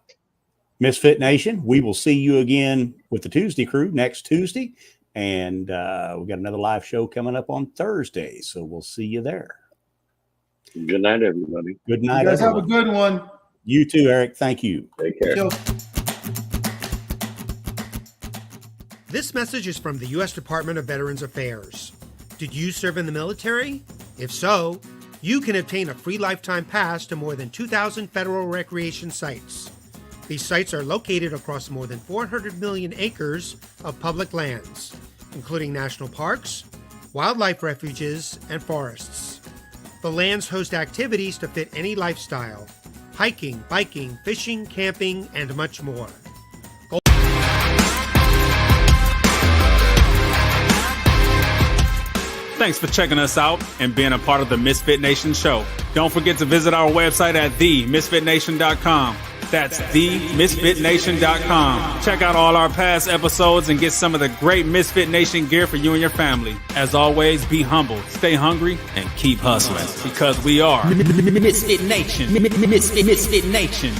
Misfit Nation, we will see you again with the ToosDay Crue next Tuesday, and we've got another live show coming up on Thursday, so we'll see you there. Good night, everybody. Good night, you guys everyone. have a good one. You too, Eric. Thank you. Take care. This message is from the U.S. Department of Veterans Affairs. Did you serve in the military? If so, you can obtain a free lifetime pass to more than 2,000 federal recreation sites. These sites are located across more than 400 million acres of public lands, including national parks, wildlife refuges, and forests. The lands host activities to fit any lifestyle: hiking, biking, fishing, camping, and much more. Thanks for checking us out and being a part of the Misfit Nation show. Don't forget to visit our website at themisfitnation.com. That's themisfitnation.com. Check out all our past episodes and get some of the great Misfit Nation gear for you and your family. As always, be humble, stay hungry, and keep hustling, because we are Misfit Nation. Misfit Nation.